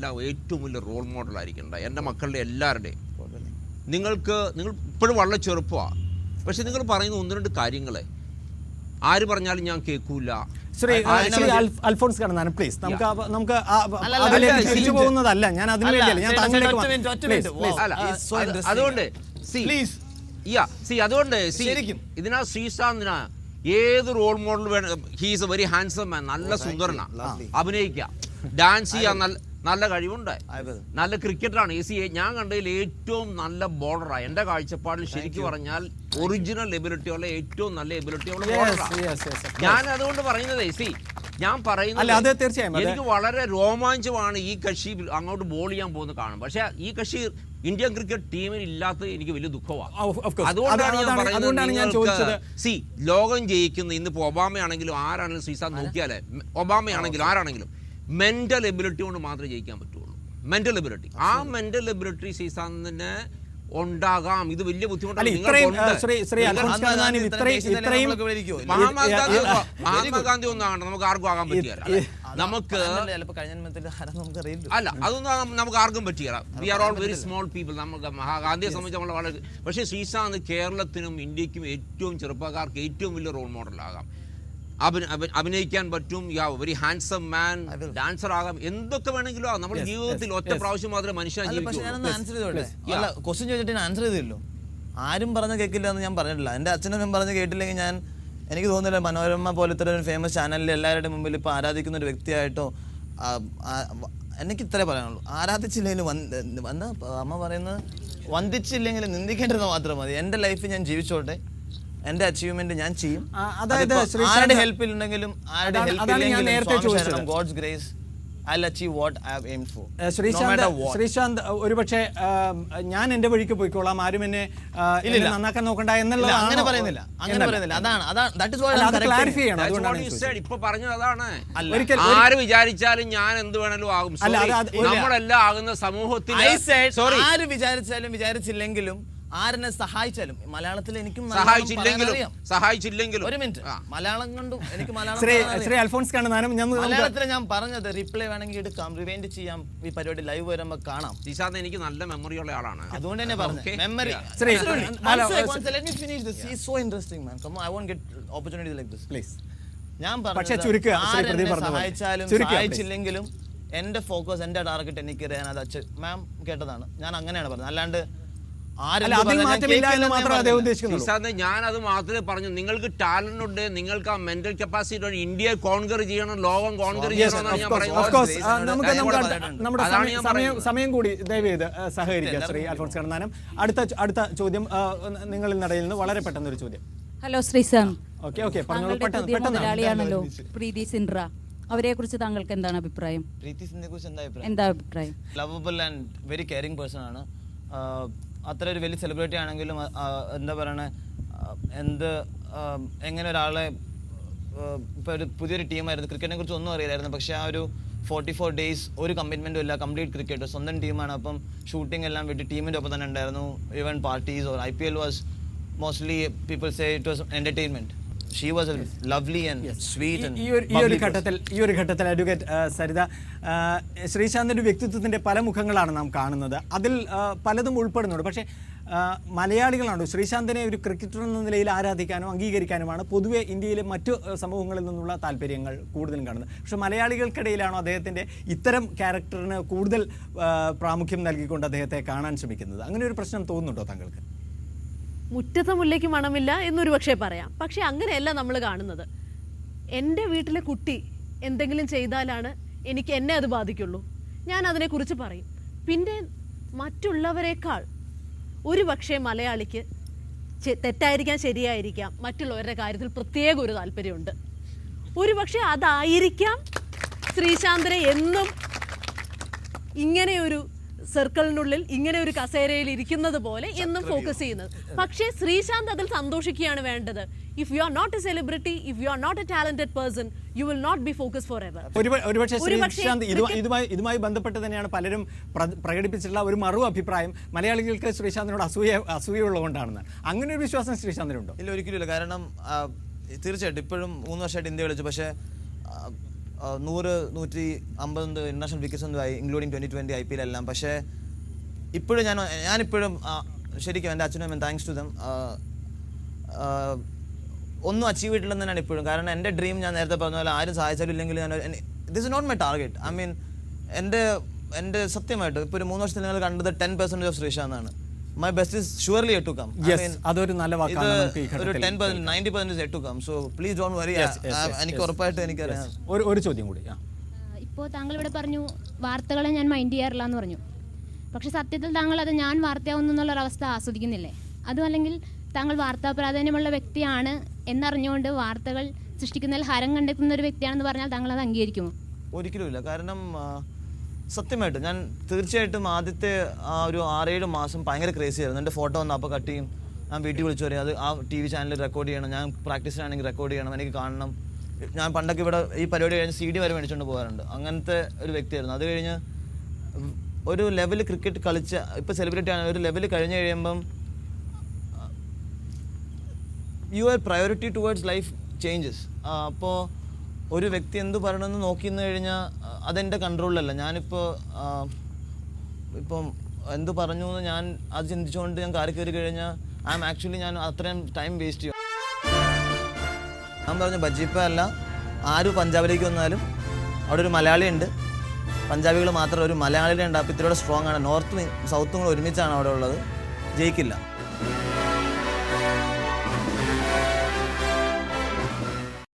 എല്ലാം ഏറ്റവും വലിയ റോൾ മോഡലായിരിക്കണ്ട എൻ്റെ മക്കളുടെ എല്ലാവരുടെയും. നിങ്ങൾ ഇപ്പോഴും വളരെ ചെറുപ്പമാണ്, പക്ഷെ നിങ്ങൾ പറയുന്ന ഒന്ന് രണ്ട് കാര്യങ്ങളെ ആര് പറഞ്ഞാലും ഞാൻ കേൾക്കൂല. അൽഫോൺസ് കണ്ണന്താനം പ്ലീസ്, നമുക്ക് തിരിച്ചു പോകുന്നതല്ല, ഞാൻ അതിന് വേണ്ടിയല്ല, ഞാൻ അതുകൊണ്ട് അതുകൊണ്ട് ഇതിനാ ശ്രീശാന്തിനാ ഏത് റോൾ മോഡൽ വേണം. ഹീസ് എ വെരി ഹാൻസം മാൻ, നല്ല സുന്ദരനാ, അഭിനയിക്കാം, ഡാൻസ് ചെയ്യാൻ നല്ല കഴിവുണ്ട്, നല്ല ക്രിക്കറ്ററാണ്. ഞാൻ കണ്ടതിൽ ഏറ്റവും നല്ല ബോളറാണ് എൻ്റെ കാഴ്ചപ്പാടിൽ. ശരിക്കും പറഞ്ഞാൽ ഒറിജിനൽ എബിലിറ്റിയുള്ള ഏറ്റവും നല്ല എബിലിറ്റിയുള്ള ബോളറാണ്. ഞാൻ അതുകൊണ്ട് പറയുന്നത് ഞാൻ പറയുന്നത് എനിക്ക് വളരെ രോമാഞ്ചമാണ് ഈ കക്ഷി അങ്ങോട്ട് ബോൾ ചെയ്യാൻ പോകുന്നത് കാണും. പക്ഷെ ഈ കക്ഷി ഇന്ത്യൻ ക്രിക്കറ്റ് ടീമിന് ഇല്ലാത്തത് എനിക്ക് വലിയ ദുഃഖമാണ്. അതുകൊണ്ടാണ് ഞാൻ പറയുന്നത് ലോകം ജയിക്കുന്ന ഇന്നിപ്പോ ഒബാമയാണെങ്കിലും ആരാണെങ്കിലും ശ്രീശാന്ത് നോക്കിയാലേ, ഒബാമയാണെങ്കിലും ആരാണെങ്കിലും മെന്റൽ എബിലിറ്റി കൊണ്ട് മാത്രമേ ജയിക്കാൻ പറ്റുള്ളൂ. മെന്റൽ എബിലിറ്റി, ആ മെന്റൽ എബിലിറ്റി ശ്രീശാന്തിന് ഉണ്ടാകാം. ഇത് വലിയ ബുദ്ധിമുട്ടാണ്. മഹാത്മാഗാന്ധി ഒന്നും ആകണ്ട, നമുക്ക് ആർക്കും ആകാൻ പറ്റില്ല. നമുക്ക് അല്ല, അതൊന്നും നമുക്ക് ആർക്കും പറ്റില്ല. We are all very small people. നമുക്ക് മഹാഗാന്ധിയെ സംബന്ധിച്ച് നമ്മൾ വളരെ, പക്ഷേ ശ്രീശാന്ത് കേരളത്തിനും ഇന്ത്യക്കും ഏറ്റവും ചെറുപ്പക്കാർക്ക് ഏറ്റവും വലിയ റോൾ മോഡലാകാം. അഭിനയിക്കാൻ പറ്റും, വെരി ഹാൻസം മാൻ, ഡാൻസർ ആകാം, എന്തൊക്കെ വേണമെങ്കിലും ആകാം. നമ്മുടെ ജീവിതത്തിൽ ഒറ്റ പ്രാവശ്യം മാത്രമേ മനുഷ്യൻ ക്വസ്റ്റ്യൻ ചോദിച്ചിട്ട് ആൻസർ ചെയ്തില്ലോ. ആരും പറഞ്ഞ് കേൾക്കില്ല എന്ന് ഞാൻ പറഞ്ഞിട്ടില്ല. എൻ്റെ അച്ഛനും പറഞ്ഞ് കേട്ടില്ലെങ്കിൽ എനിക്ക് തോന്നുന്നില്ല മനോരമ പോലത്തെ ഒരു ഫേമസ് ചാനലിൽ എല്ലാവരുടെ മുമ്പിൽ ഇപ്പോൾ ആരാധിക്കുന്ന ഒരു വ്യക്തിയായിട്ടോ. എനിക്ക് ഇത്രേ പറയാനുള്ളൂ, ആരാധിച്ചില്ലെങ്കിലും അമ്മ പറയുന്നത് വന്ദിച്ചില്ലെങ്കിൽ നിന്ദിക്കേണ്ടത് മാത്രം മതി. എൻ്റെ ലൈഫ് ഞാൻ ജീവിച്ചോട്ടെ, എന്റെ അച്ചീവ്മെന്റ് ഞാൻ ചെയ്യും. അതായത് ആരുടെ ഹെൽപ്പ് ഇല്ലെങ്കിലും God's grace I'll achieve what I have aimed for. Sreesanth ഒരുപക്ഷെ ഞാൻ എന്റെ വഴിക്ക് പോയിക്കോളാം, ആരും എന്നെ നന്നാക്കാൻ നോക്കണ്ട എന്നുള്ളത് അങ്ങനെ പറയുന്നില്ല. അതാണ് ക്ലാരിഫൈ ചെയ്യണം. അതുകൊണ്ടാണ് ഇപ്പൊ പറഞ്ഞത് അതാണ്. ആര് വിചാരിച്ചാലും ഞാൻ എന്ത് വേണേലും ആകും. നമ്മളെല്ലാം ആകുന്ന സമൂഹത്തിൽ ആര് വിചാരിച്ചാലും വിചാരിച്ചില്ലെങ്കിലും ആരെന്നെ സഹായിച്ചാലും, മലയാളത്തിൽ എനിക്കും സഹായിച്ചില്ലെങ്കിലും ഒരു മിനിറ്റ് മലയാളം കണ്ടു എനിക്ക് ശ്രീ അൽഫോൺസ് കണ്ണന്താനം മലയാളത്തിൽ ഞാൻ പറഞ്ഞത് റിപ്ലൈ വേണമെങ്കിൽ എടുക്കാം, റിവൈൻഡ് ചെയ്യാം, ഈ പരിപാടി ലൈവ് വരുമ്പോ കാണാം. ശ്രീശാന്ത് എനിക്ക് നല്ല മെമ്മറി ഉള്ള ആളാണ്, അതുകൊണ്ട് തന്നെ പറഞ്ഞു മെമ്മറി. ഞാൻ സഹായിച്ചാലും സഹായിച്ചില്ലെങ്കിലും എന്റെ ഫോക്കസ്, എന്റെ ടാർഗറ്റ് എനിക്ക് മാം കേട്ടതാണ്, ഞാൻ അങ്ങനെയാണ് പറഞ്ഞത്. അല്ലാണ്ട് ഞാൻ അത് മാത്രമേ പറഞ്ഞു. നിങ്ങൾക്ക് ടാലന്റ് ഉണ്ട്, നിങ്ങൾക്ക് ആ മെന്റൽ കപ്പാസിറ്റി ഉണ്ട്, ഇന്ത്യയെ കോൺകർ ചെയ്യണം, ലോകം കോൺകർ ചെയ്യണം. സമയം കൂടി ദയവേത് സഹകരിക്കുക ശ്രീ അൽഫോൺസ് കണ്ണന്താനം. അടുത്ത ചോദ്യം നിങ്ങളിൽ നടയിൽ നിന്ന് വളരെ പെട്ടെന്നൊരു ചോദ്യം. ഹലോ ശ്രീശാന്ത്, മുതലാളിയാണല്ലോ പ്രീതി സിൻഡ്ര, അവരെ കുറിച്ച് താങ്കൾക്ക് എന്താണ് അഭിപ്രായം? പ്രീതി സിൻഡ്രയെ കുറിച്ച് എന്താ അഭിപ്രായം? Lovable and very caring person ആണ്. അത്ര ഒരു വലിയ സെലിബ്രിറ്റി ആണെങ്കിലും എന്താ പറയണേ, എങ്ങനെ ഒരാളെ ഇപ്പോൾ ഒരു പുതിയൊരു ടീമായിരുന്നു, ക്രിക്കറ്റിനെ കുറിച്ച് ഒന്നും അറിയില്ലായിരുന്നു, പക്ഷേ ആ ഒരു 44 days ഒരു കമ്മിറ്റ്മെൻറ്റും ഇല്ല, കംപ്ലീറ്റ് ക്രിക്കറ്റ് സ്വന്തം ടീമാണ്. അപ്പം ഷൂട്ടിംഗ് എല്ലാം വിട്ട് ടീമിൻ്റെ ഒപ്പം തന്നെ ഉണ്ടായിരുന്നു. Even parties or IPL was mostly people say it was entertainment. She was a lovely and sweet and ഈ ഒരു ഘട്ടത്തിൽ അഡ്വക്കേറ്റ് സരിത, ശ്രീശാന്തിന്റെ വ്യക്തിത്വത്തിന്റെ പല മുഖങ്ങളാണ് നാം കാണുന്നത്. അതിൽ പലതും ഉൾപ്പെടുന്നുണ്ട്. പക്ഷേ മലയാളികളാണ് ശ്രീശാന്തിനെ ഒരു ക്രിക്കറ്റർ എന്ന നിലയിൽ ആരാധിക്കാനും അംഗീകരിക്കാനുമാണ് പൊതുവെ ഇന്ത്യയിലെ മറ്റു സമൂഹങ്ങളിൽ നിന്നുള്ള താല്പര്യങ്ങൾ കൂടുതലും കാണുന്നത്. പക്ഷേ മലയാളികൾക്കിടയിലാണോ അദ്ദേഹത്തിൻ്റെ ഇത്തരം ക്യാരക്ടറിന് കൂടുതൽ പ്രാമുഖ്യം നൽകിക്കൊണ്ട് അദ്ദേഹത്തെ കാണാൻ ശ്രമിക്കുന്നത്? അങ്ങനെ ഒരു പ്രശ്നം തോന്നുന്നുണ്ടോ താങ്കൾക്ക്? മുറ്റത്തെ മുല്ലയ്ക്ക് മണമില്ല എന്നൊരു പക്ഷേ പറയാം. പക്ഷെ അങ്ങനെയല്ല നമ്മൾ കാണുന്നത്. എൻ്റെ വീട്ടിലെ കുട്ടി എന്തെങ്കിലും ചെയ്താലാണ് എന്നെ അത് ബാധിക്കുള്ളൂ. ഞാൻ അതിനെക്കുറിച്ച് പറയും. പിന്നെ മറ്റുള്ളവരെക്കാൾ ഒരു പക്ഷേ മലയാളിക്ക് തെറ്റായിരിക്കാം, ശരിയായിരിക്കാം, മറ്റുള്ളവരുടെ കാര്യത്തിൽ പ്രത്യേക ഒരു താല്പര്യമുണ്ട്. ഒരു പക്ഷേ അതായിരിക്കാം ശ്രീശാന്തിനെ എന്നും ഇങ്ങനെയൊരു സർക്കിളിനുള്ളിൽ ഇങ്ങനെ ഒരു കസേരയിൽ ഇരിക്കുന്നത് പോലെ എന്നും ഫോക്കസ് ചെയ്യുന്നത്. പക്ഷേ ശ്രീശാന്ത് അതിൽ സന്തോഷിക്കുകയാണ് വേണ്ടത്. If you are not a celebrity, if you are not a talented person, you will not be focus for ever. ഒരുപക്ഷെ ശ്രീശാന്ത് ഇതുമായി ബന്ധപ്പെട്ട് തന്നെയാണ് പലരും പ്രകടിപ്പിച്ചിട്ടുള്ള ഒരു മറു അഭിപ്രായം, മലയാളികൾക്ക് ശ്രീശാന്തിനോട് അസൂയുള്ളതുകൊണ്ടാണെന്ന്. അങ്ങനെ ഒരു വിശ്വാസം ശ്രീശാന്തിനുണ്ടോ? ഇല്ല, ഒരിക്കലും ഇല്ല. കാരണം തീർച്ചയായിട്ടും ഇപ്പോഴും 3 വർഷമായിട്ട് ഇന്ത്യ കളിച്ചു. പക്ഷേ 100-150 ഇന്റർനാഷണൽ വിക്കറ്റ്സ് ഒന്നും ആയി, ഇൻക്ലൂഡിങ് 2020 IPL എല്ലാം. പക്ഷേ ഇപ്പോഴും ഞാനിപ്പോഴും ശരിക്കും എൻ്റെ അച്ഛനും അമ്മയും താങ്ക്സ് ടു ദം ഒന്നും അച്ചീവ് ചെയ്തിട്ടില്ലെന്ന് തന്നെയാണ് ഇപ്പോഴും. കാരണം എൻ്റെ ഡ്രീം ഞാൻ നേരത്തെ പറഞ്ഞ പോലെ ആരും സഹായിച്ചാലും ഇല്ലെങ്കിൽ this is not my target. I mean എൻ്റെ സത്യമായിട്ട് ഇപ്പോൾ ഒരു 3 വർഷത്തിൽ നിങ്ങൾ കണ്ടത് 10% ഓഫ് ശ്രീശാന്താണ്. My best is surely yet to come. അതൊരു നല്ല വാക്കാണ്. ഒരു 10%, 90% yet to come. So please don't worry. എനിക്ക് ഉറപ്പായിട്ട് എനിക്കറിയാം. ഒരു ചോദ്യം കൂടി. ഇപ്പോൾ താങ്കൾ ഇവിടെ പറഞ്ഞു വാർത്തകളെ ഞാൻ മൈൻഡ് ചെയ്യാറില്ല എന്ന് പറഞ്ഞു. പക്ഷെ സത്യത്തിൽ താങ്കൾ അത് ഞാൻ വാർത്തയാവുന്നു എന്നുള്ളൊരവസ്ഥ ആസ്വദിക്കുന്നില്ലേ? അതും അല്ലെങ്കിൽ താങ്കൾ വാർത്താ പ്രാധാന്യമുള്ള വ്യക്തിയാണ് എന്നറിഞ്ഞുകൊണ്ട് വാർത്തകൾ സൃഷ്ടിക്കുന്നതിൽ ഹരം കണ്ടെത്തുന്ന ഒരു വ്യക്തിയാണെന്ന് പറഞ്ഞാൽ താങ്കൾ അത് അംഗീകരിക്കുമോ? ഒരിക്കലുമില്ല. കാരണം സത്യമായിട്ട് ഞാൻ തീർച്ചയായിട്ടും ആദ്യത്തെ ആ ഒരു 6-7 മാസം ഭയങ്കര ക്രേസി ആയിരുന്നു. എൻ്റെ ഫോട്ടോ വന്ന് അപ്പോൾ കട്ട് ചെയ്യും, ഞാൻ വീട്ടിൽ വിളിച്ചു പറയും, അത് ആ TV ചാനലിൽ റെക്കോർഡ് ചെയ്യണം, ഞാൻ പ്രാക്ടീസിനാണെങ്കിൽ റെക്കോർഡ് ചെയ്യണം, എനിക്ക് കാണണം. ഞാൻ പണ്ടൊക്കെ ഇവിടെ ഈ പരിപാടി കഴിഞ്ഞ് CD വരെ മേടിച്ചുകൊണ്ട് പോകാറുണ്ട്. അങ്ങനത്തെ ഒരു വ്യക്തിയായിരുന്നു. അത് കഴിഞ്ഞ് ഒരു ലെവൽ ക്രിക്കറ്റ് കളിച്ച ഇപ്പോൾ സെലിബ്രിറ്റി ആണ്, ഒരു ലെവൽ കഴിഞ്ഞ് കഴിയുമ്പം your priority towards life changes. അപ്പോൾ ഒരു വ്യക്തി എന്ത് പറയണമെന്ന് നോക്കിയെന്ന് കഴിഞ്ഞാൽ അതെൻ്റെ കൺട്രോളിലല്ല. ഞാനിപ്പോൾ ഇപ്പം എന്ത് പറഞ്ഞു എന്ന് ഞാൻ അത് ചിന്തിച്ചുകൊണ്ട് ഞാൻ കാറി കയറി കഴിഞ്ഞാൽ ഞാൻ അത്രയും ടൈം വേസ്റ്റ് ചെയ്യും. ഞാൻ പറഞ്ഞു ബജിപ്പ അല്ല, ആരും പഞ്ചാബിലേക്ക് വന്നാലും അവിടെ ഒരു മലയാളി ഉണ്ട്, പഞ്ചാബികൾ മാത്രം ഒരു മലയാളിയുടെ ഉണ്ട്. അപ്പോൾ ഇത്തിരിയുടെ സ്ട്രോങ് ആണ്. നോർത്തും സൗത്തും കൂടെ ഒരുമിച്ചാണ് അവിടെ ഉള്ളത്, ജയിക്കില്ല.